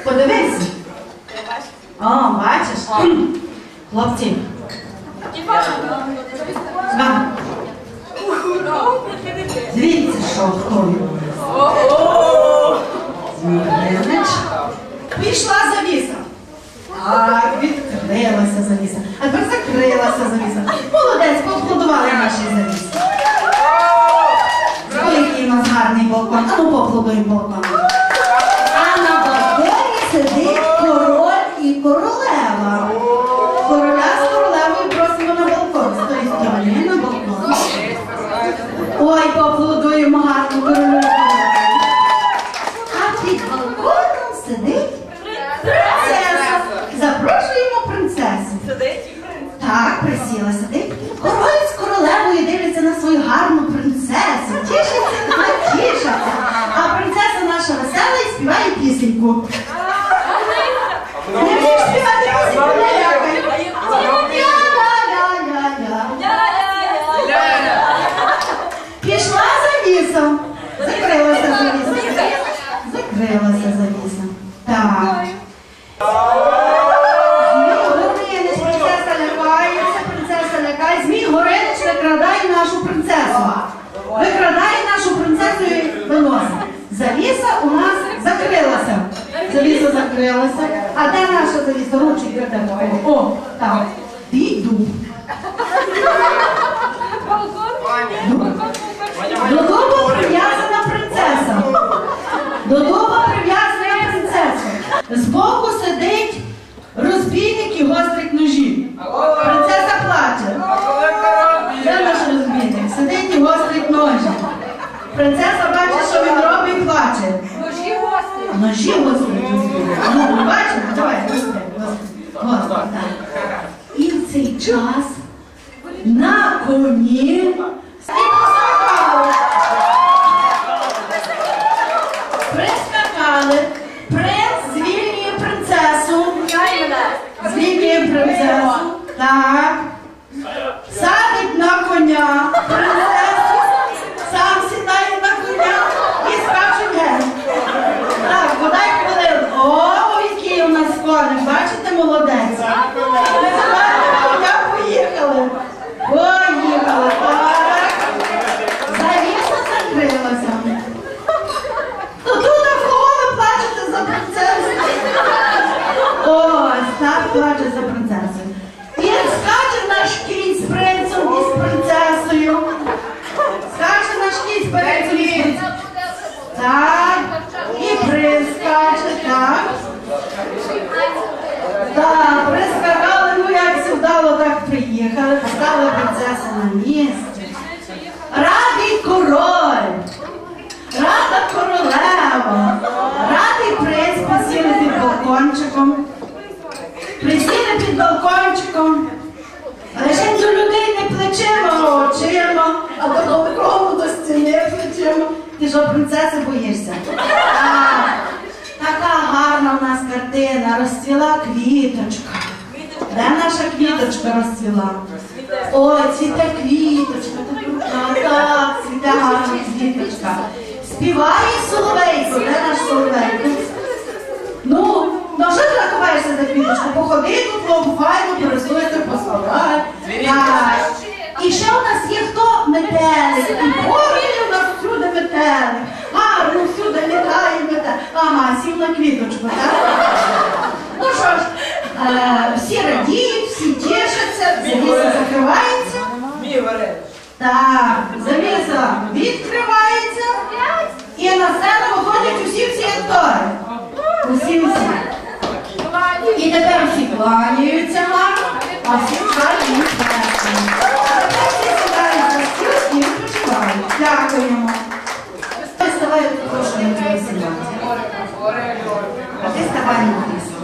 Подивися. О, бачиш? Хлопці. Дивіться, що хто. Змієнич. Пішла завіса. Так, відкрилася завіса. А тепер закрилася завіса. Молодець, поаплодували наші завіси. Ой, який у нас гарний балкон. А ну поаплодуємо балкон. А на балконі сидить король і королева. Короля з королевою просимо на балкон. З тої сторони на балкон. Ой, поаплодуємо гарну королеву. А під балконом сидить принцеса. Запрошуємо принцесу. Так, присіла, сидить. Король з королевою дивляться на свою гарну принцесу. Тішиться, не тішаться. А принцеса наша весела і співає пісеньку. Не вмієш співати пісеньку, не лякай. Пішла завіса. Закрилася завіса. Закрилася завіса. Так. Змій Горинич викрадає нашу принцесу. Викрадає нашу принцесу і виносить. Завіса у нас закрилася. Завіса закрилася. А де наша завіса? Ручки де? О, так. Йду. Додому прив'язана принцеса. Додому прив'язана принцеса. Збоку сидить розбійник і гострить ножі. Принцеса плаче. Де наш розбійник? Сидить і гострить ножі. Принцеса бачить, що він робить і плаче. Ножі гострить. Ножі гострить. Ну, бачите? Давай, гострить. І в цей час на коні прискакали. Принц звільнює принцесу. Звільнює принцесу. Так. Садить на коня. Принцесу. Сам сідає на коня і скаче геть. Так, подай хвилину. О, який у нас коник. Бачите, молодець. Коня поїхали. Поїхали. Так. Завіса закрилася. То тут кого ви плачете за принцесу? Ось, так плаче за принцесою. І скаче наш кінь з принцем і з принцесою. Скаче наш кінь з принцем і з принцесою. Так. І прискаче, так. Так, прискакали, ну як все вдало, так приїхали. Поставила принцеса на місці. Радий король. Рада королева. Радий принц присіли під балкончиком. Присіли під балкончиком. Лише до людей не плечима, а очима, а до балкону, до стіни плечима. Ти що, принцеси боїшся? Така гарна в нас картина. Розцвіла квіточка. Де наша квіточка розцвіла? Ой, цвіте квіточка. Так, цвіте гарна квіточка. Співає соловейко. Де наш соловейко? Ну, що ти ховаєшся за квіточку? Походи тут, файно, пересуйся, послухай. Так. І ще у нас є хто? Метелик. І поруч у нас всюди метелик. Гарно всюди літає метелик. Ага, сів на квіточку, так? Ну що ж, всі радіють, всі тішаться, завіса закривається. Так, завіса відкривається. І на сцену виходять усі актори. Усі. І тепер всі кланяються гарно, а всі вчать їх першим. А тепер всі сідають за стіл і відпочивають. Дякуємо. Ставай, прошу, не треба сідати. А ти ставай на крісло.